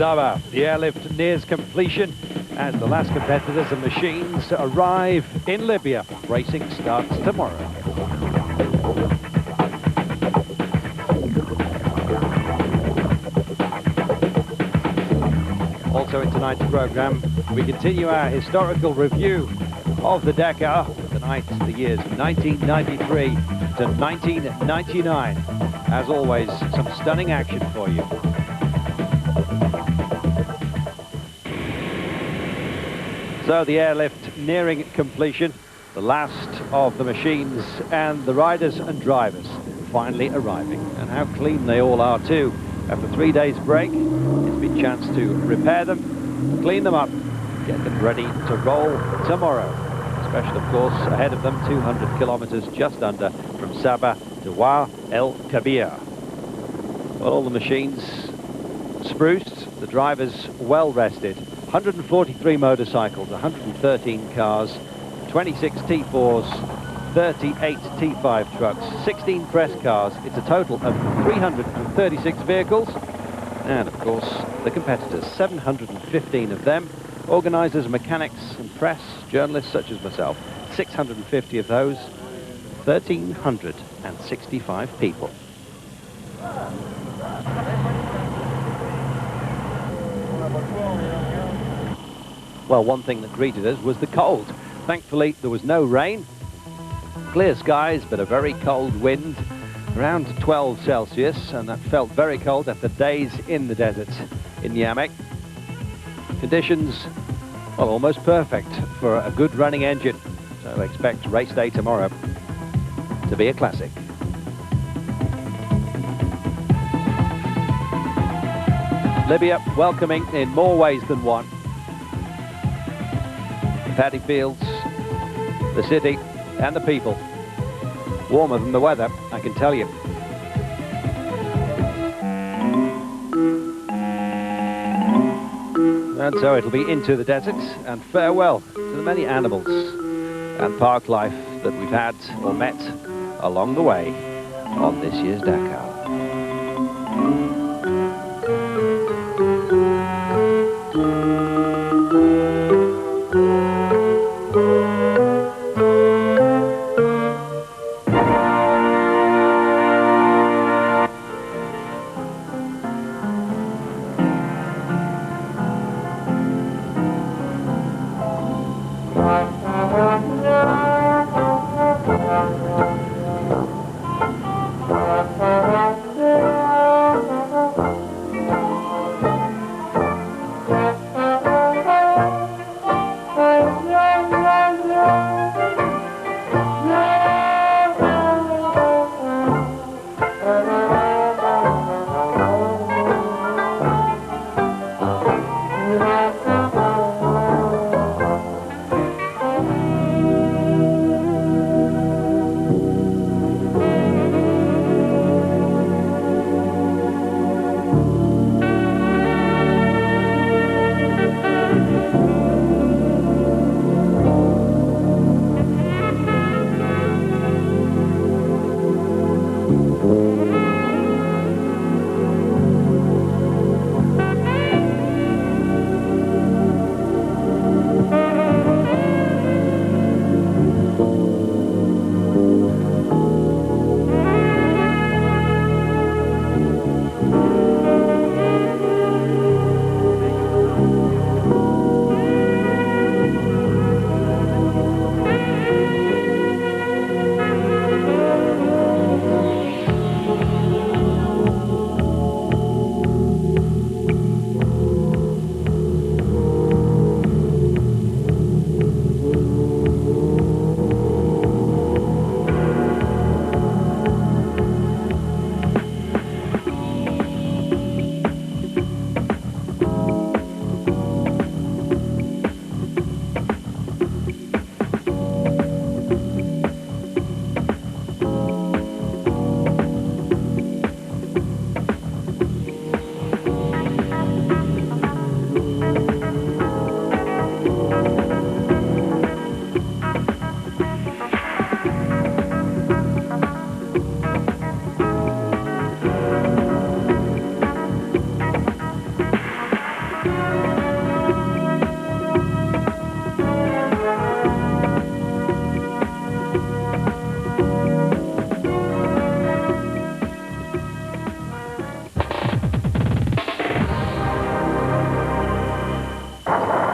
Saba. The airlift nears completion as the last competitors and machines arrive in Libya. Racing starts tomorrow. Also in tonight's program, we continue our historical review of the Dakar. Tonight, the years 1993 to 1999. As always, some stunning action for you. So the airlift nearing completion, the last of the machines and the riders and drivers finally arriving. And how clean they all are too. After 3 days break, it's been a chance to repair them, clean them up, get them ready to roll tomorrow. Special, of course, ahead of them, 200 kilometers just under from Saba to Wa El Kabir. Well, all the machines spruced, the drivers well rested. 143 motorcycles, 113 cars, 26 T4s, 38 T5 trucks, 16 press cars. It's a total of 336 vehicles. And of course, the competitors, 715 of them. Organisers, mechanics and press, journalists such as myself, 650 of those, 1,365 people. Well, one thing that greeted us was the cold. Thankfully, there was no rain. Clear skies, but a very cold wind, around 12 Celsius, and that felt very cold after days in the desert in Yamek. Conditions, well, almost perfect for a good running engine. So expect race day tomorrow to be a classic. Libya welcoming in more ways than one. The paddy fields, the city and the people. Warmer than the weather, I can tell you. And so it'll be into the desert and farewell to the many animals and park life that we've had or met along the way on this year's Dakar. Thank you.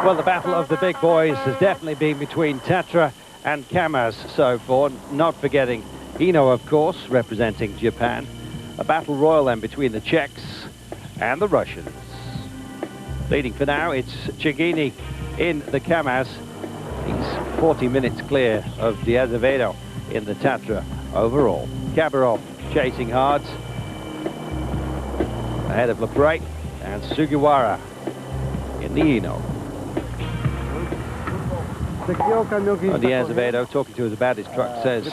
Well, the battle of the big boys has definitely been between Tatra and Kamaz so far, not forgetting Hino, of course, representing Japan. A battle royal then between the Czechs and the Russians. Leading for now, it's Chigini in the Kamaz. He's 40 minutes clear of De Azevedo in the Tatra overall. Kabarov chasing hard ahead of Lepre and Sugiwara in the Hino. De Azevedo, talking to us about his truck, says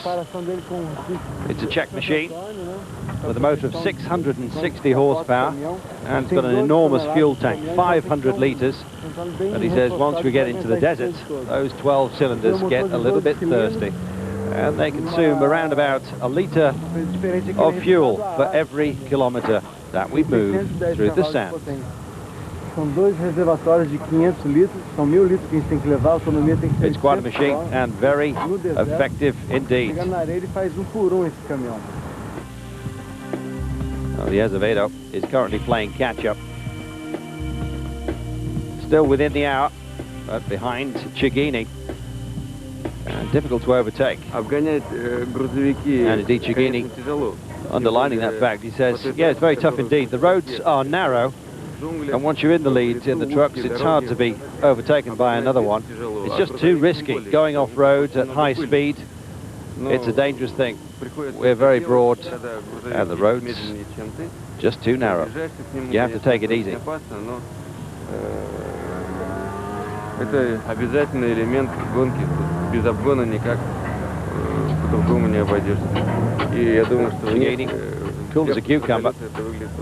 it's a Czech machine with a motor of 660 horsepower, and it's got an enormous fuel tank, 500 litres. And he says once we get into the desert, those 12 cylinders get a little bit thirsty, and they consume around about a litre of fuel for every kilometre that we move through the sand. São dois reservatórios de 500 litros, são 1000 litros que a gente tem que levar, a autonomia tem que ser. It's quite a machine and very effective indeed. Chega na areia, ele faz por esse caminhão. Well, the Azevedo is currently playing catch-up. Still within the hour, but behind Chigini. And difficult to overtake. And indeed, Chigini, underlining that fact, he says, yeah, it's very tough indeed. The roads are narrow, and once you're in the lead in the trucks, it's hard to be overtaken by another one. It's just too risky going off-road at high speed. It's a dangerous thing. We're very broad, and the roads just too narrow. You have to take it easy. Это обязательный элемент гонки. Без обгона никак по-другому не обойдешься. И я думаю, что cool as a cucumber,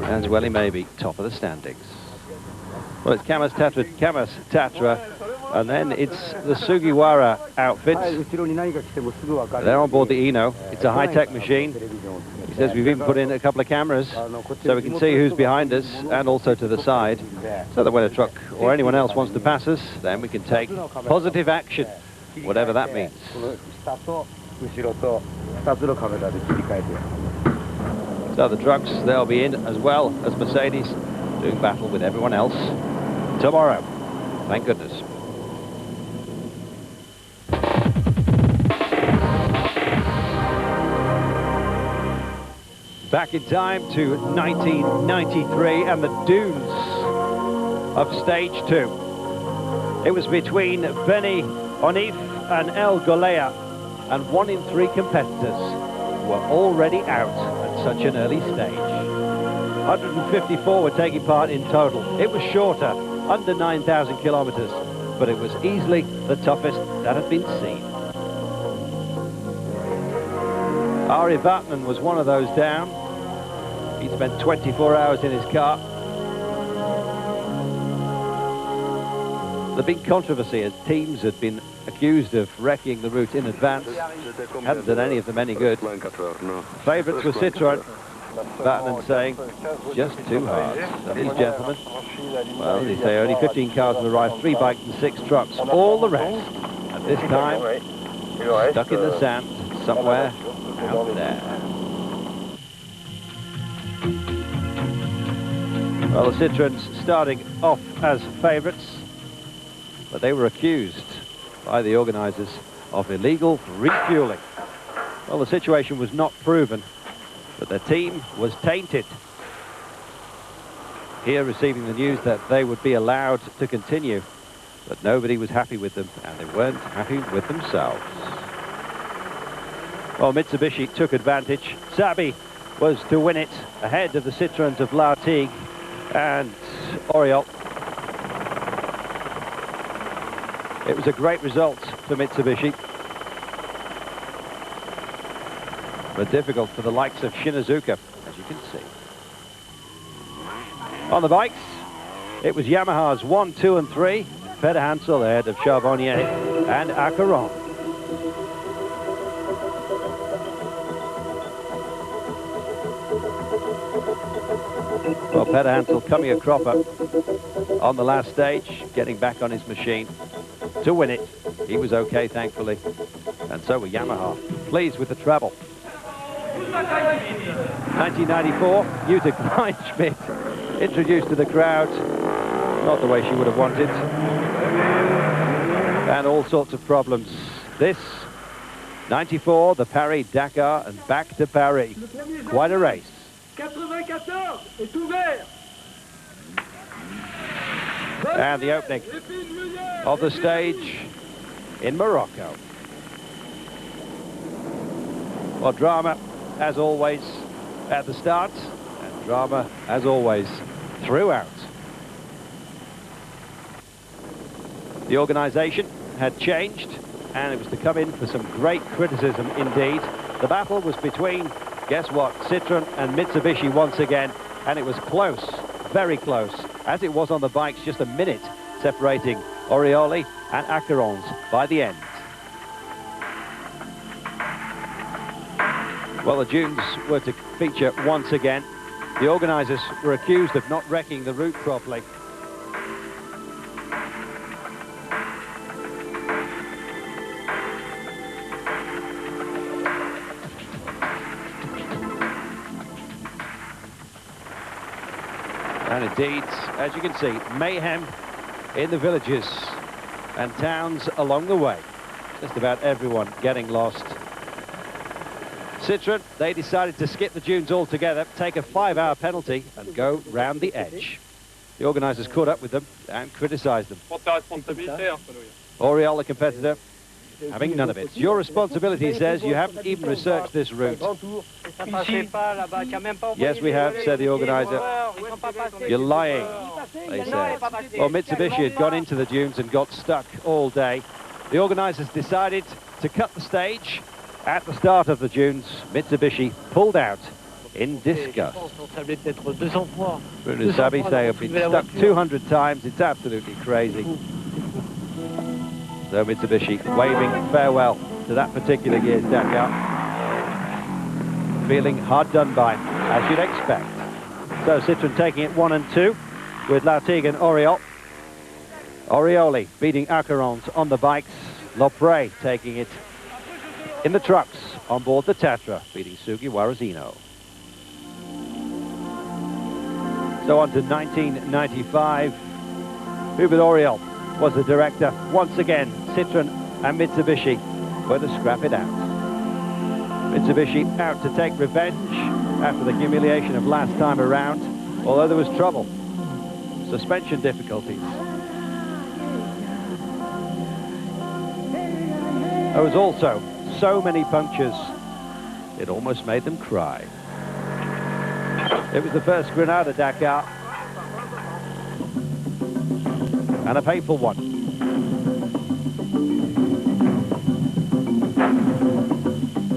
as well he may be top of the standings. Well, it's Kamaz Tatra, and then it's the Sugiwara outfit. They're on board the Hino. It's a high-tech machine. He says we've even put in a couple of cameras so we can see who's behind us and also to the side, so that when a truck or anyone else wants to pass us, then we can take positive action, whatever that means. So the trucks, they'll be in as well as Mercedes, doing battle with everyone else tomorrow. Thank goodness. Back in time to 1993 and the dunes of stage 2. It was between Benny Onif and El Golea, and 1 in 3 competitors were already out at such an early stage. 154 were taking part in total. It was shorter, under 9,000 kilometers, but it was easily the toughest that had been seen. Ari Vatman was one of those down. He spent 24 hours in his car. There'd been controversy as teams had been accused of wrecking the route in advance. Hadn't done any of them any good. Favourites were Citroën. Vatman saying, just too hard. So these gentlemen, well, they say only 15 cars have arrived, 3 bikes and 6 trucks. All the rest, at this time, stuck in the sand somewhere out there. Well, the Citroëns starting off as favourites, but they were accused by the organisers of illegal refuelling. Well, the situation was not proven, but the team was tainted. Here receiving the news that they would be allowed to continue, but nobody was happy with them, and they weren't happy with themselves. Well, Mitsubishi took advantage. Sabi was to win it ahead of the Citroëns of Lartigue and Oriol. It was a great result for Mitsubishi, but difficult for the likes of Shinazuka, as you can see. On the bikes, it was Yamaha's 1, 2 and 3. Peter Hansel ahead of Charbonnier and Acaron. Well, Peter Hansel coming a cropper on the last stage, getting back on his machine to win it. He was okay, thankfully, and so were Yamaha. Pleased with the treble. 1994, Jutta Kleinschmidt introduced to the crowd, not the way she would have wanted. And all sorts of problems. This, 94, the Paris, Dakar, and back to Paris. Quite a race. 94 est ouvert. And the opening of the stage in Morocco. Well, drama, as always, at the start, and drama, as always, throughout. The organisation had changed, and it was to come in for some great criticism indeed. The battle was between, guess what, Citroën and Mitsubishi once again, and it was close, very close, as it was on the bikes, just a minute separating Orioli and Akerons by the end. Well, the dunes were to feature once again. The organisers were accused of not wrecking the route properly. And indeed, as you can see, mayhem in the villages and towns along the way. Just about everyone getting lost. Citroën, they decided to skip the dunes altogether, take a 5-hour penalty and go round the edge. The organisers caught up with them and criticised them. Oriol, the competitor, having none of it. It's your responsibility, he says. You haven't even researched this route. Yes, we have, said the organiser. You're lying, they said. Well, Mitsubishi had gone into the dunes and got stuck all day. The organisers decided to cut the stage. At the start of the dunes, Mitsubishi pulled out in disgust. Bruno Sabi say I've been stuck 200 times. It's absolutely crazy. So Mitsubishi waving farewell to that particular year's Dakar. Feeling hard done by, as you'd expect. So Citroën taking it 1 and 2 with Lartigue and Oriol. Orioli beating Akerons on the bikes. Lopre taking it in the trucks on board the Tatra, beating Sugi Warazino. So on to 1995. Hubert Oriol was the director. Once again, Citroën and Mitsubishi were to scrap it out. Mitsubishi out to take revenge after the humiliation of last time around, although there was trouble. Suspension difficulties. There was also so many punctures, it almost made them cry. It was the first Granada Dakar, and a painful one.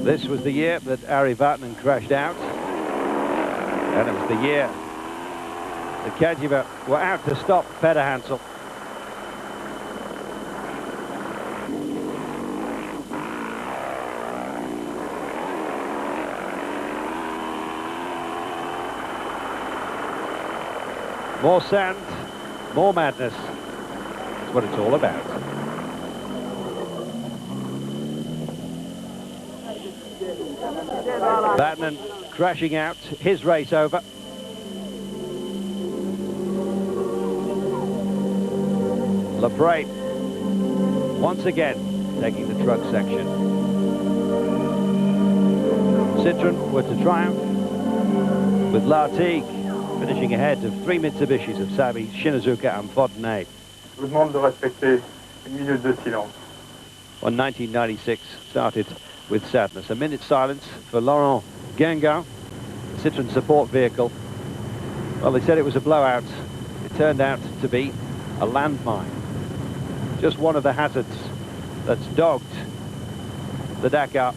This was the year that Ari Vatanen crashed out, and it was the year that Kajiva were out to stop Peter Hansel. More sand, more madness. That's what it's all about. Vatanen crashing out, his race over. Lepre, once again, taking the truck section. Citroën were to triumph with Lartigue finishing ahead of 3 Mitsubishis of Sabi, Shinazuka and Fontenay. Je vous demande de respecter une minute de silence. On 1996 started with sadness. A minute's silence for Laurent Guingamp, Citroën support vehicle. Well, they said it was a blowout. It turned out to be a landmine. Just one of the hazards that's dogged the Dakar.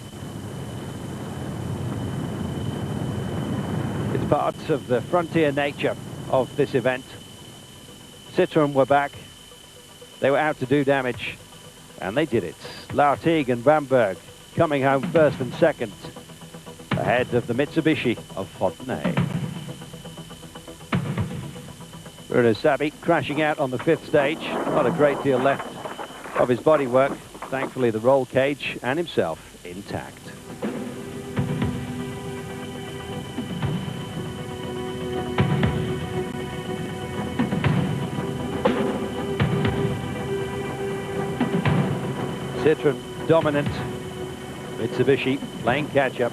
It's part of the frontier nature of this event. Citroën were back. They were out to do damage, and they did it. Lartigue and Bamberg coming home first and second, ahead of the Mitsubishi of Fontenay. Bruno Sabi crashing out on the 5th stage. Not a great deal left of his bodywork. Thankfully, the roll cage and himself intact. Citroën dominant. Mitsubishi playing catch-up.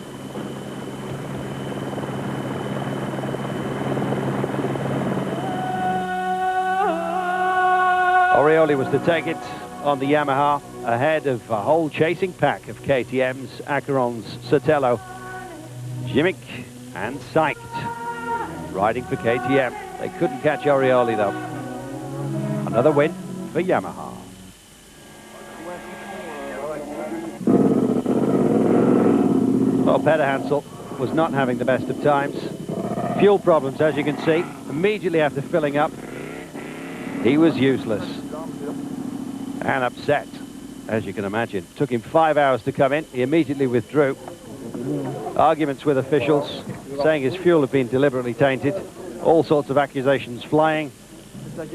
Orioli was to take it on the Yamaha ahead of a whole chasing pack of KTMs, Acherons, Sotelo, Jimmick and Syked riding for KTM. They couldn't catch Orioli though. Another win for Yamaha. Well, Peter Hansel was not having the best of times. Fuel problems, as you can see, immediately after filling up. He was useless and upset, as you can imagine. Took him 5 hours to come in. He immediately withdrew. Arguments with officials, saying his fuel had been deliberately tainted. All sorts of accusations flying. Says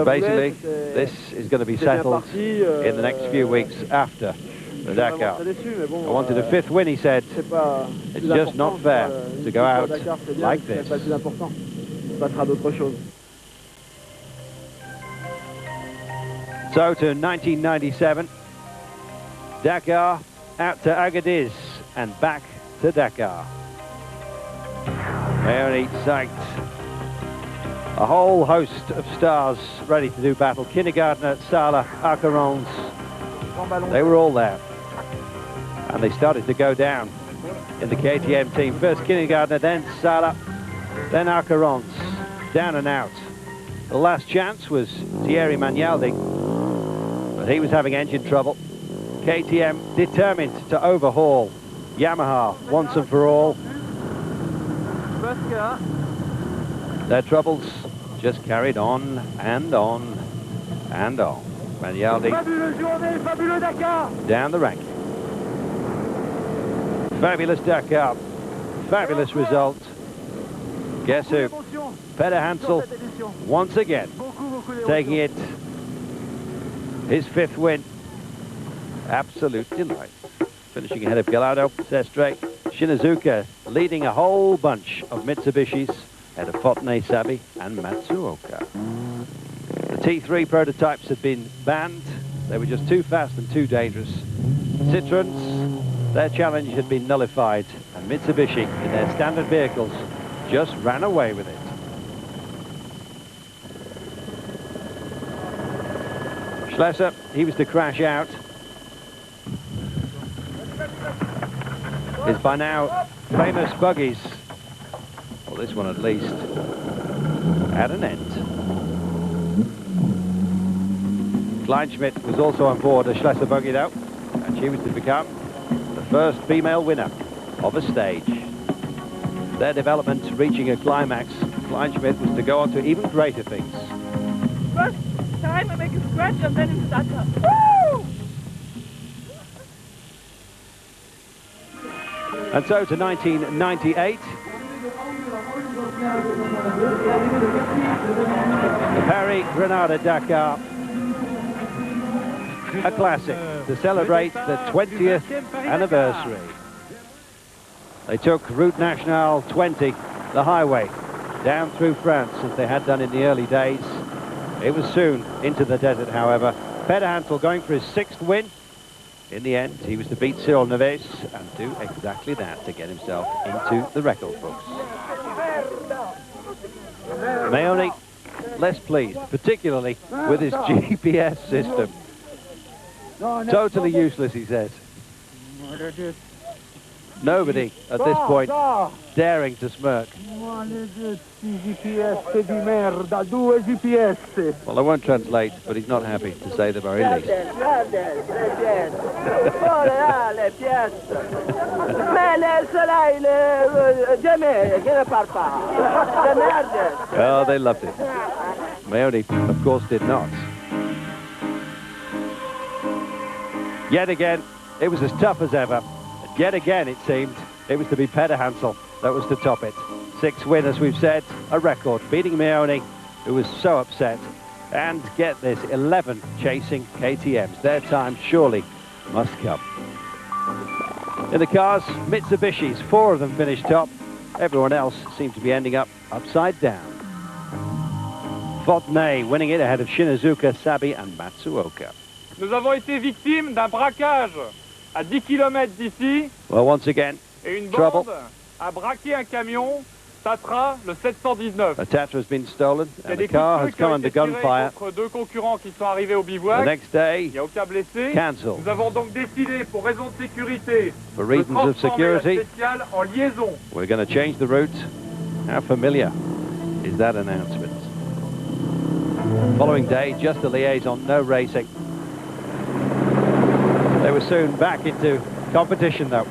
basically, this is going to be settled in the next few weeks after the Dakar. I wanted a 5th win, he said. It's just not fair to go out like this. So to 1997, Dakar out to Agadez and back to Dakar. Meoni, Syked, a whole host of stars ready to do battle. Kindergartner, Sala, Acherons, they were all there. And they started to go down in the KTM team. First Kindergartner, then Sala, then Acherons, down and out. The last chance was Thierry Magnaldi, but he was having engine trouble. KTM determined to overhaul Yamaha once and for all. Their troubles just carried on and on and on. Magnaldi down the ranking. Fabulous Dakar, fabulous result. Guess who? Peter Hansel once again taking it, his 5th win. Absolute delight. Finishing ahead of Gallardo, Sestre, Shinazuka leading a whole bunch of Mitsubishis ahead of Fotne, Sabi and Matsuoka. The T3 prototypes had been banned. They were just too fast and too dangerous. Citroëns, their challenge had been nullified, and Mitsubishi in their standard vehicles just ran away with it. Schlesser, he was to crash out. His by now famous buggies, well, this one at least, at an end. Kleinschmidt was also on board a Schlesser buggy though, and she was to become the first female winner of a stage. Their development reaching a climax, Kleinschmidt was to go on to even greater things. First time I make a scratch and then into Dakar. Woo! And so to 1998. The Paris-Grenada Dakar. A classic to celebrate the 20th anniversary. They took Route Nationale 20, the highway, down through France as they had done in the early days. It was soon into the desert, however. Peter Hansel going for his 6th win. In the end, he was to beat Cyril Neves and do exactly that to get himself into the record books. Meoni less pleased, particularly with his GPS system. Totally useless, he says. Nobody at this point daring to smirk. Well, I won't translate, but he's not happy, to say the very least. Oh, they loved it. Meoni, of course, did not. Yet again, it was as tough as ever. And yet again, it seemed, it was to be Peter Hansel that was to top it. 6 win, as we've said, a record, beating Meoni, who was so upset. And get this, 11 chasing KTMs. Their time surely must come. In the cars, Mitsubishis, 4 of them finished top. Everyone else seemed to be ending up upside down. Fotne winning it ahead of Shinazuka, Sabi and Matsuoka. Nous avons été victimes d'un braquage à 10 km d'ici Well, once again, et une trouble. bande a braqué un camion, Tatra, le 719. A Tatra has been stolen Il y a and des the car coups has de feu qui ont come under été tirés gunfire. contre deux concurrents qui sont arrivés au The bivouac. next day, Il n'y a aucun blessé. cancelled. Nous avons donc décidé, pour raison de sécurité, For de reasons of transformer la security, spéciale en liaison. we're going to change the route. How familiar is that announcement? Following day, just a liaison, no racing. They were soon back into competition though.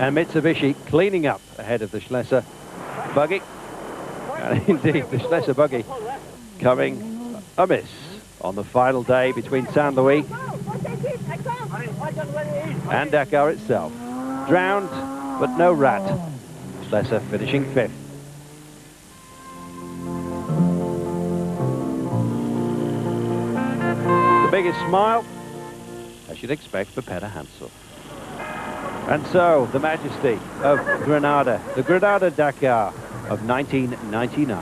And Mitsubishi cleaning up ahead of the Schlesser buggy. And indeed, the Schlesser buggy coming amiss on the final day between Saint Louis and Dakar itself. Drowned, but no rat. Schlesser finishing 5th. The biggest smile, as you'd expect, for Peter Hansel. And so, the majesty of Grenada, the Grenada Dakar of 1999.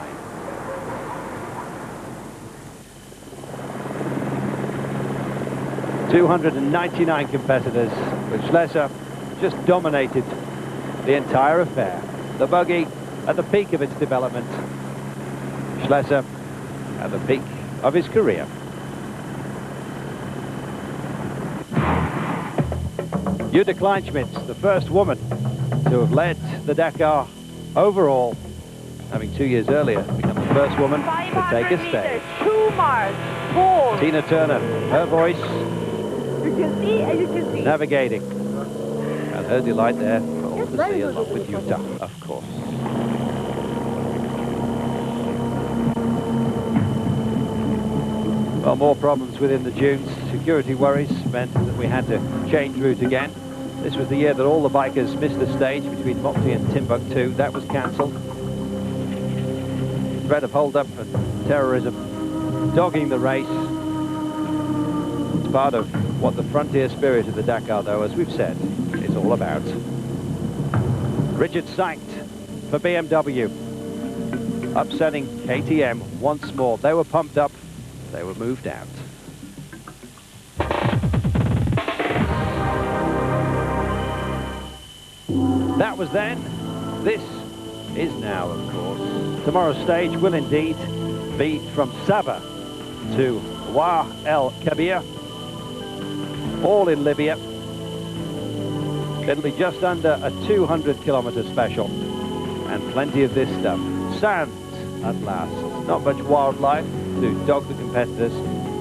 "299 competitors, but Schlesser just dominated the entire affair. The buggy at the peak of its development. Schlesser at the peak of his career." Jutta Kleinschmidt, the first woman to have led the Dakar overall, having 2 years earlier become the first woman to take a stage. 2 miles, 4. Tina Turner, her voice You can see and you can see. navigating, and her delight there for all to see, along with Jutta, of course. Well, more problems within the dunes. Security worries meant that we had to change route again. This was the year that all the bikers missed the stage between Mopti and Timbuktu. That was cancelled. Threat of hold-up and terrorism dogging the race. It's part of what the frontier spirit of the Dakar, though, as we've said, is all about. Richard Sankt for BMW, upsetting KTM once more. They were pumped up, they were moved out. That was then, this is now, of course. Tomorrow's stage will indeed be from Saba to Wa El Kabir, all in Libya. It'll be just under a 200-kilometre special, and plenty of this stuff. Sand at last. Not much wildlife to dog the competitors,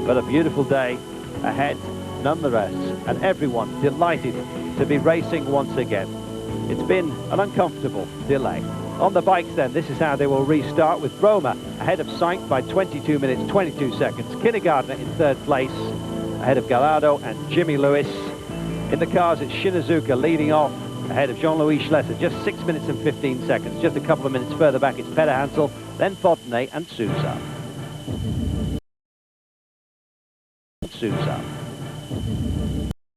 but a beautiful day ahead nonetheless, and everyone delighted to be racing once again. It's been an uncomfortable delay. On the bikes then, this is how they will restart, with Roma ahead of Sainz by 22 minutes, 22 seconds. Kindergartner in 3rd place, ahead of Gallardo and Jimmy Lewis. In the cars, it's Shinazuka leading off ahead of Jean-Louis Schlesser, just 6 minutes and 15 seconds. Just a couple of minutes further back, it's Peter Hansel, then Fontenay and Sousa.